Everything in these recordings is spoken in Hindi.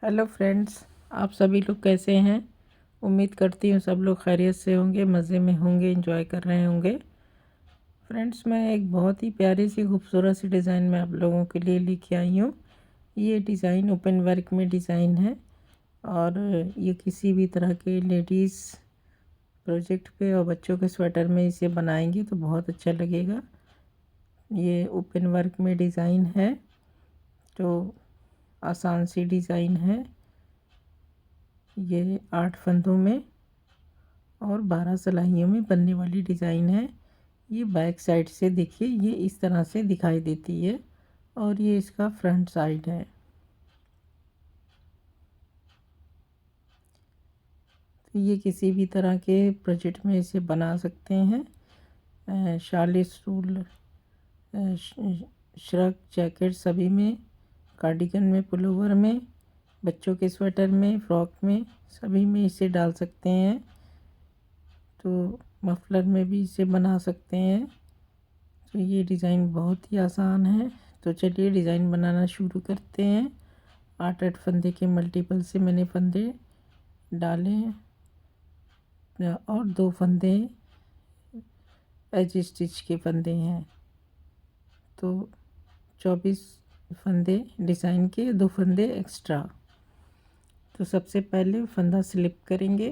हेलो फ्रेंड्स, आप सभी लोग कैसे हैं। उम्मीद करती हूँ सब लोग खैरियत से होंगे, मज़े में होंगे, एंजॉय कर रहे होंगे। फ्रेंड्स, मैं एक बहुत ही प्यारी सी खूबसूरत सी डिज़ाइन में आप लोगों के लिए लेके आई हूँ। ये डिज़ाइन ओपन वर्क में डिज़ाइन है और ये किसी भी तरह के लेडीज़ प्रोजेक्ट पे और बच्चों के स्वेटर में इसे बनाएंगे तो बहुत अच्छा लगेगा। ये ओपन वर्क में डिज़ाइन है तो आसान सी डिज़ाइन है। ये 8 फंदों में और 12 सिलाइयों में बनने वाली डिज़ाइन है। ये बैक साइड से देखिए, ये इस तरह से दिखाई देती है और ये इसका फ्रंट साइड है। तो ये किसी भी तरह के प्रोजेक्ट में इसे बना सकते हैं। शाल स्टूल, श्रग, जैकेट सभी में, कार्डिगन में, पुलोवर में, बच्चों के स्वेटर में, फ्रॉक में, सभी में इसे डाल सकते हैं। तो मफलर में भी इसे बना सकते हैं। तो ये डिज़ाइन बहुत ही आसान है। तो चलिए डिज़ाइन बनाना शुरू करते हैं। 8 फंदे के मल्टीपल से मैंने फंदे डाले और 2 फंदे एज स्टिच के फंदे हैं। तो 24 फंदे डिज़ाइन के, 2 फंदे एक्स्ट्रा। तो सबसे पहले फंदा स्लिप करेंगे,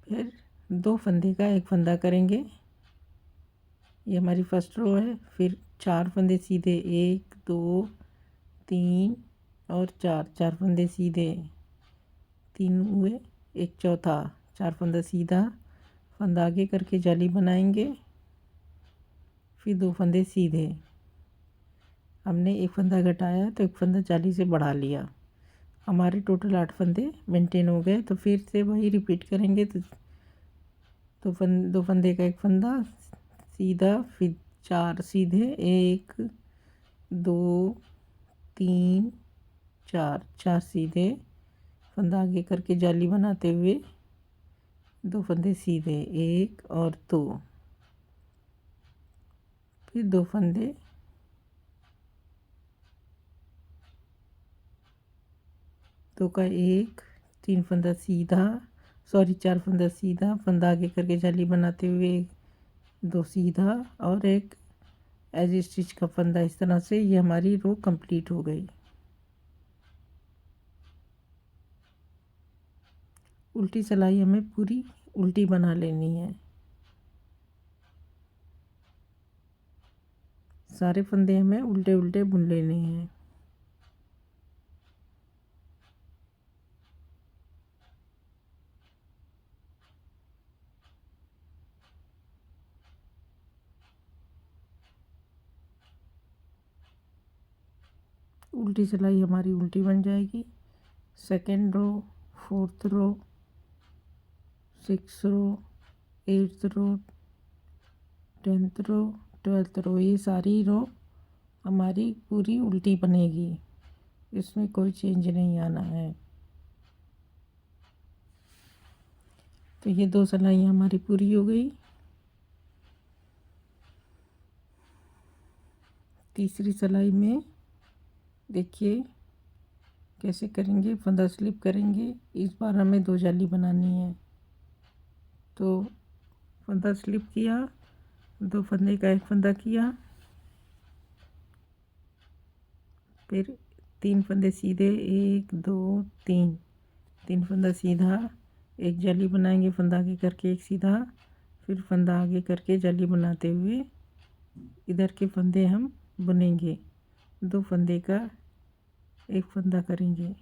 फिर 2 फंदे का एक फंदा करेंगे। ये हमारी फर्स्ट रो है। फिर 4 फंदे सीधे, 1 2 3 और 4 फंदे सीधे, 3 हुए, एक चौथा, 4 फंदा सीधा, फंदा आगे करके जाली बनाएंगे। फिर 2 फंदे सीधे, हमने एक फंदा घटाया तो एक फंदा जाली से बढ़ा लिया। हमारे टोटल 8 फंदे मेंटेन हो गए। तो फिर से वही रिपीट करेंगे। तो 2 फंदे का एक फंदा सीधा, फिर 4 सीधे, 1 2 3 4 सीधे, फंदा आगे करके जाली बनाते हुए 2 फंदे सीधे, 1 और 2, फिर 2 फंदे, 2 का 1, 3 फंदा सीधा, 4 फंदा सीधा, फंदा आगे करके जाली बनाते हुए 2 सीधा और एक एज स्टिच का फंदा। इस तरह से ये हमारी रो कंप्लीट हो गई। उल्टी सिलाई हमें पूरी उल्टी बना लेनी है। सारे फंदे हमें उल्टे उल्टे बुन लेने हैं। उल्टी सिलाई हमारी उल्टी बन जाएगी। Second row, fourth row, 6th रो, 8th रो, 10th रो, 12th रो, ये सारी रो हमारी पूरी उल्टी बनेगी। इसमें कोई चेंज नहीं आना है। तो ये 2 सिलाइयाँ हमारी पूरी हो गई। तीसरी सिलाई में देखिए कैसे करेंगे। फंदा स्लिप करेंगे। इस बार हमें 2 जाली बनानी है। तो फंदा स्लिप किया, 2 फंदे का एक फंदा किया, फिर 3 फंदे सीधे, 1 2 3, 3 फंदा सीधा, एक जाली बनाएंगे, फंदा आगे करके एक सीधा, फिर फंदा आगे करके जाली बनाते हुए इधर के फंदे हम बुनेंगे। 2 फंदे का एक फंदा करेंगे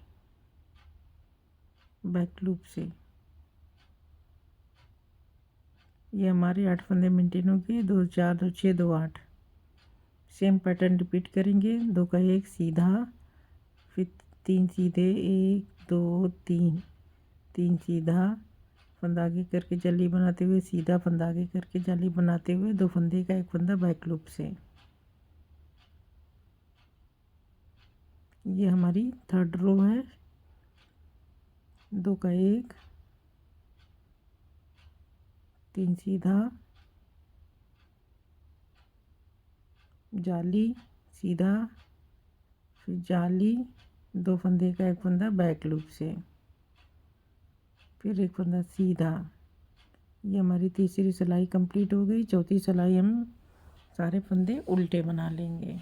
बैक लूप से। ये हमारे 8 फंदे मेंटेन हो गए। 2 4 2 6 2 8। सेम पैटर्न रिपीट करेंगे। 2 का एक सीधा, फिर 3 सीधे, 1 2 3, 3 सीधा, फंदा आगे करके जाली बनाते हुए सीधा, फंदा आगे करके जाली बनाते हुए 2 फंदे का एक फंदा बैक लूप से। ये हमारी थर्ड रो है। 2 का एक, 3 सीधा, जाली सीधा, फिर जाली, 2 फंदे का एक फंदा बैक लूप से, फिर एक फंदा सीधा। ये हमारी तीसरी सिलाई कंप्लीट हो गई। चौथी सिलाई हम सारे फंदे उल्टे बना लेंगे।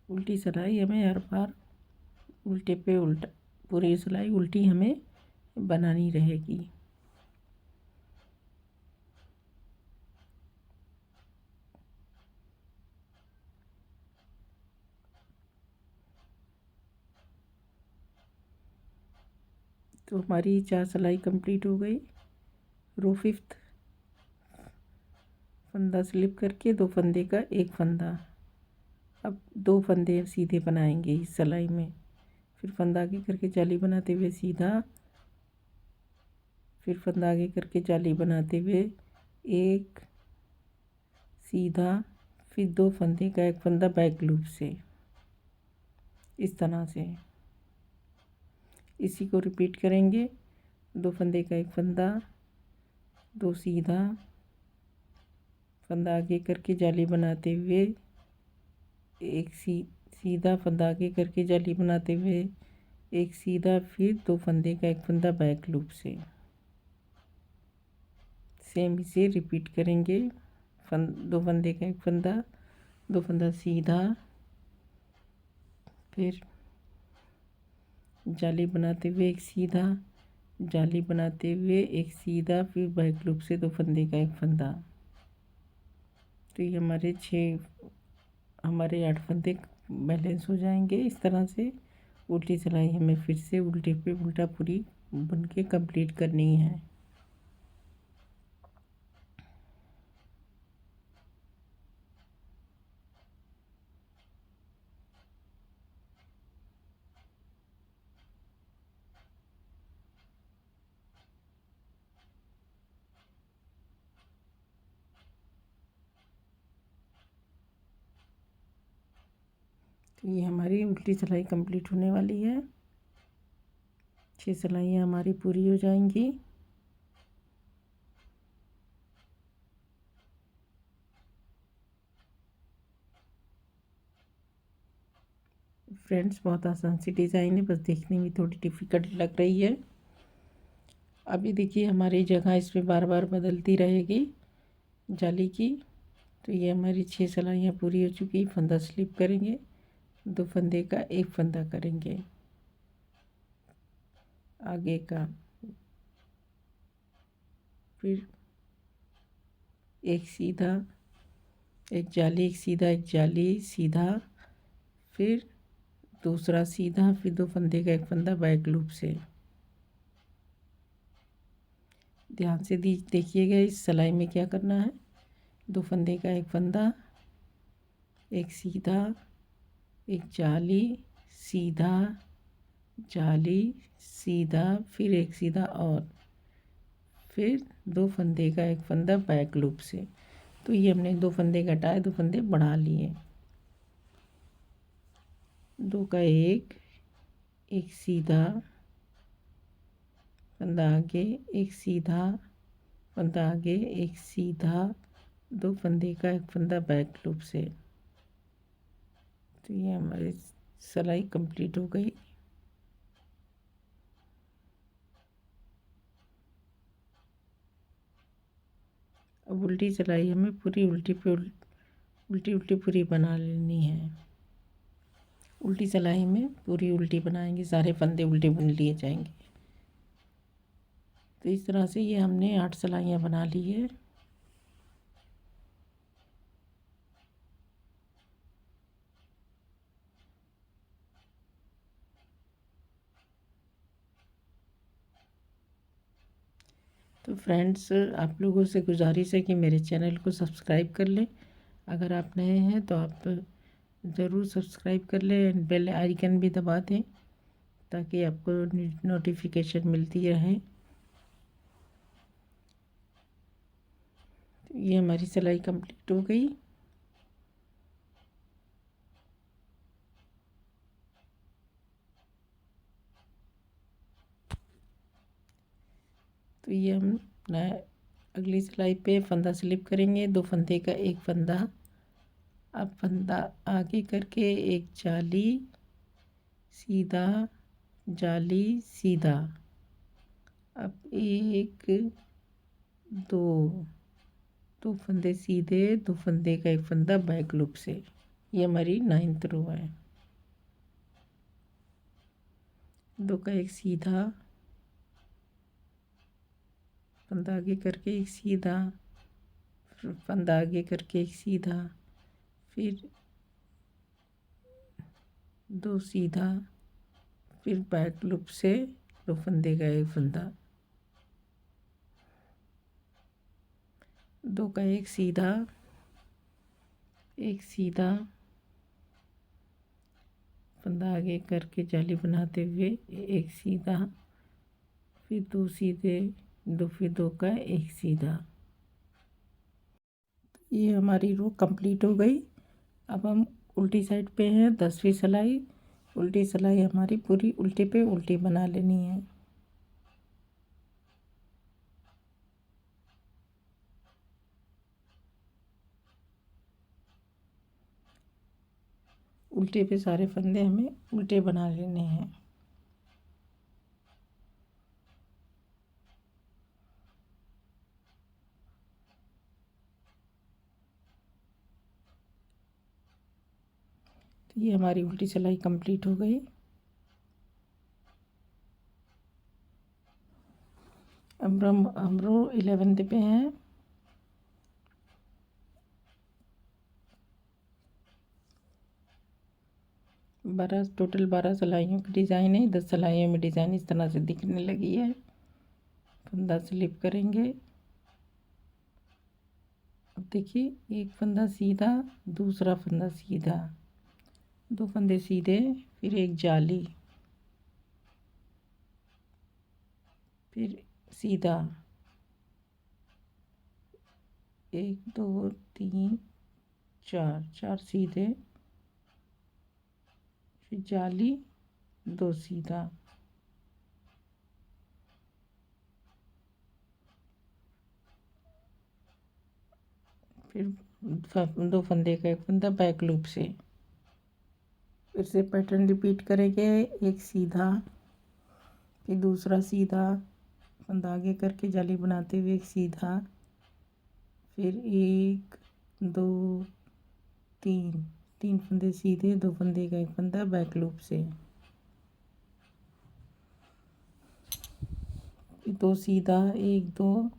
उल्टी सिलाई हमें हर बार उल्टे पे उल्टा, पूरी सिलाई उल्टी हमें बनानी रहेगी। तो हमारी 4 सिलाई कंप्लीट हो गई। रो 5th, फंदा स्लिप करके 2 फंदे का एक फंदा। अब 2 फंदे सीधे बनाएंगे इस सिलाई में। फिर फंदा आगे करके जाली बनाते हुए सीधा, फिर फंदा आगे करके जाली बनाते हुए एक सीधा, फिर 2 फंदे का एक फंदा बैक लूप से, इस तरह से। इसी को रिपीट करेंगे। 2 फंदे का एक फंदा, 2 सीधा, फंदा आगे करके जाली बनाते हुए एक सीधा, फंदा आगे करके जाली बनाते हुए एक सीधा, फिर 2 फंदे का एक फंदा बैक लूप से। सेम इसे रिपीट करेंगे। 2 फंदे का एक फंदा, 2 फंदा सीधा, फिर जाली बनाते हुए एक सीधा, जाली बनाते हुए एक सीधा, फिर बैक लूप से 2 फंदे का एक फंदा। तो ये हमारे 8 फंदे बैलेंस हो जाएंगे। इस तरह से उल्टी सिलाई हमें फिर से उल्टे पे उल्टा पूरी बुन के कंप्लीट करनी है। तो ये हमारी उल्टी सिलाई कंप्लीट होने वाली है। 6 सिलाइयाँ हमारी पूरी हो जाएंगी। फ्रेंड्स, बहुत आसान सी डिज़ाइन है, बस देखने में थोड़ी डिफ़िकल्ट लग रही है। अभी देखिए हमारी जगह इसमें बार बार बदलती रहेगी जाली की। तो ये हमारी 6 सिलाइयाँ पूरी हो चुकी। फंदा स्लिप करेंगे, 2 फंदे का एक फंदा करेंगे आगे का, फिर एक सीधा, एक जाली, एक सीधा, एक जाली, सीधा, फिर दूसरा सीधा, फिर 2 फंदे का एक फंदा बैक लूप से। ध्यान से देखिएगा इस सिलाई में क्या करना है। 2 फंदे का एक फंदा, एक सीधा, एक जाली, सीधा, जाली, सीधा, फिर एक सीधा और फिर 2 फंदे का एक फंदा बैक लूप से। तो ये हमने 2 फंदे घटाए, 2 फंदे बढ़ा लिए। 2 का एक सीधा, फंदा आगे, एक सीधा, फंदा आगे, एक सीधा, 2 फंदे का एक फंदा बैक लूप से। तो ये हमारी सिलाई कंप्लीट हो गई। अब उल्टी सिलाई हमें पूरी उल्टी पूरी बना लेनी है। उल्टी सिलाई में पूरी उल्टी बनाएंगे, सारे फंदे उल्टे बुन लिए जाएंगे। तो इस तरह से ये हमने 8 सिलाइयाँ बना ली है। तो फ्रेंड्स, आप लोगों से गुजारिश है कि मेरे चैनल को सब्सक्राइब कर लें। अगर आप नए हैं तो आप ज़रूर सब्सक्राइब कर लें एंड बेल आइकन भी दबा दें, ताकि आपको नोटिफिकेशन मिलती रहे। तो ये हमारी सिलाई कंप्लीट हो गई। तो ये हम अगली सिलाई पे फंदा स्लिप करेंगे। 2 फंदे का एक फंदा, अब फंदा आगे करके एक जाली सीधा, जाली सीधा, अब 1 2 फंदे सीधे, 2 फंदे का एक फंदा बैक लूप से। ये हमारी 9th रो है। 2 का एक सीधा, फंदा आगे करके एक सीधा, फिर फंदा आगे करके एक सीधा, फिर 2 सीधा, फिर बैक लूप से 2 फंदे का एक फंदा, 2 का एक सीधा, एक सीधा, फंदा आगे करके जाली बनाते हुए एक सीधा, फिर 2 सीधे, 2 फिर 2 का एक सीधा। ये हमारी रो कंप्लीट हो गई। अब हम उल्टी साइड पे हैं। 10वीं सिलाई। उल्टी सिलाई हमारी पूरी उल्टे पे उल्टी बना लेनी है। उल्टे पे सारे फंदे हमें उल्टे बना लेने हैं। तो ये हमारी उल्टी सिलाई कंप्लीट हो गई। अब हम रो 11th पे हैं। टोटल 12 सिलाइयों की डिज़ाइन है। 10 सिलाइयों में डिज़ाइन इस तरह से दिखने लगी है। फंदा स्लिप करेंगे। अब देखिए, एक फंदा सीधा, दूसरा फंदा सीधा, 2 फंदे सीधे, फिर एक जाली, फिर सीधा, 1 2 3 4 सीधे, फिर जाली, 2 सीधा, फिर 2 फंदे का एक फंदा बैक लूप से। फिर से पैटर्न रिपीट करेंगे। एक सीधा, फिर दूसरा सीधा, फंदा आगे करके जाली बनाते हुए एक सीधा, फिर 1 2 3 फंदे सीधे, 2 फंदे का एक फंदा बैक लूप से, फिर 2 सीधा, 1 2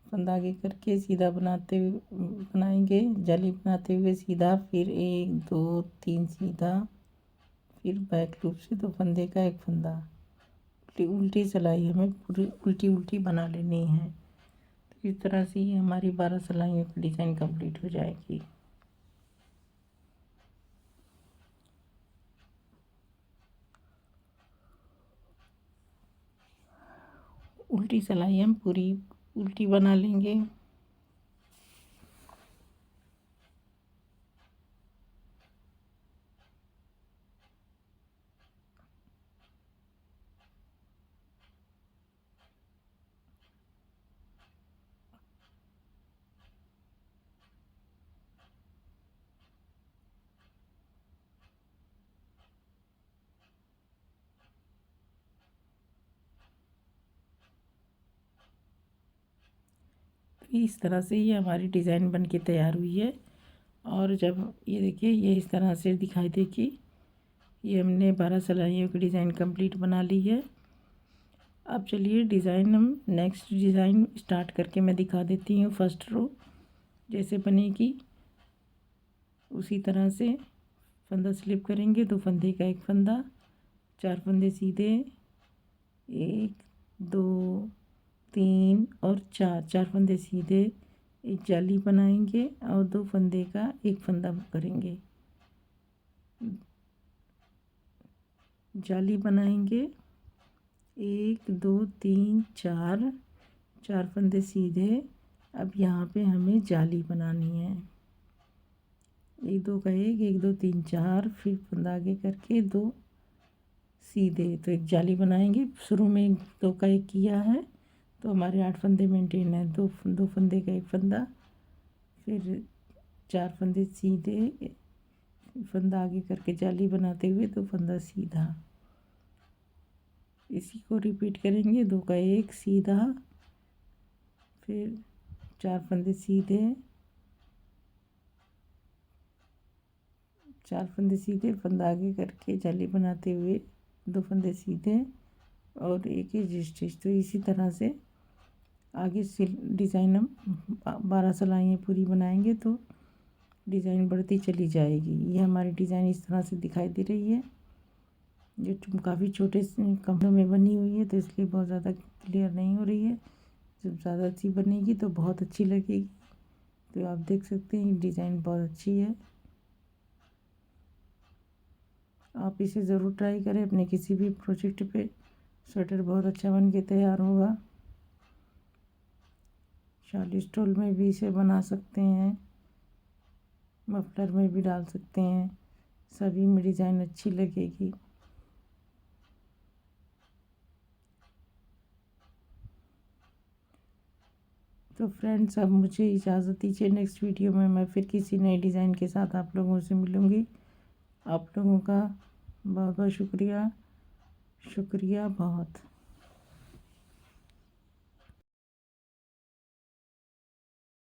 फंदा आगे करके सीधा बनाएंगे, जाली बनाते हुए सीधा, फिर 1 2 3 सीधा, फिर बैक लूप से 2 फंदे का एक फंदा। उल्टी सिलाई हमें पूरी उल्टी उल्टी बना लेनी है। तो इस तरह से ये हमारी 12 सिलाइयों की डिज़ाइन कंप्लीट हो जाएगी। उल्टी सिलाई हम पूरी उल्टी बना लेंगे। इस तरह से ये हमारी डिज़ाइन बन के तैयार हुई है। और जब ये देखिए, ये इस तरह से दिखाई देगी। ये हमने 12 सिलाइयों की डिज़ाइन कंप्लीट बना ली है। अब चलिए डिज़ाइन हम नेक्स्ट डिज़ाइन स्टार्ट करके मैं दिखा देती हूँ। फर्स्ट रो जैसे बनेगी उसी तरह से फंदा स्लिप करेंगे। 2 फंदे का एक फंदा, 4 फंदे सीधे, 1 2 3 और 4 फंदे सीधे, एक जाली बनाएंगे और 2 फंदे का एक फंदा करेंगे। जाली बनाएंगे। 1 2 3 4, 4 फंदे सीधे। अब यहाँ पे हमें जाली बनानी है। 1 2 का 1 1 2 3 4, फिर फंदा आगे करके 2 सीधे। तो एक जाली बनाएंगे। शुरू में 2 का 1 किया है तो हमारे 8 फंदे मेंटेन है। दो फंदे का 1 फंदा, फिर 4 फंदे सीधे, फंदा आगे करके जाली बनाते हुए 2 फंदा सीधा। इसी को रिपीट करेंगे। 2 का 1 सीधा, फिर 4 फंदे सीधे, 4 फंदे सीधे, फंदा आगे करके जाली बनाते हुए 2 फंदे सीधे और 1 एज स्टिच। तो इसी तरह से आगे से डिज़ाइन हम 12 सिलाइयाँ पूरी बनाएंगे तो डिज़ाइन बढ़ती चली जाएगी। ये हमारी डिज़ाइन इस तरह से दिखाई दे रही है। ये काफ़ी छोटे कमरों में बनी हुई है तो इसलिए बहुत ज़्यादा क्लियर नहीं हो रही है। जब ज़्यादा अच्छी बनेगी तो बहुत अच्छी लगेगी। तो आप देख सकते हैं डिज़ाइन बहुत अच्छी है। आप इसे ज़रूर ट्राई करें अपने किसी भी प्रोजेक्ट पे। स्वेटर बहुत अच्छा बन के तैयार होगा। शाली स्टोल में भी इसे बना सकते हैं, मफलर में भी डाल सकते हैं, सभी में डिज़ाइन अच्छी लगेगी। तो फ्रेंड्स, अब मुझे इजाज़त दीजिए। नेक्स्ट वीडियो में मैं फिर किसी नए डिज़ाइन के साथ आप लोगों से मिलूँगी। आप लोगों का बहुत बहुत शुक्रिया बहुत।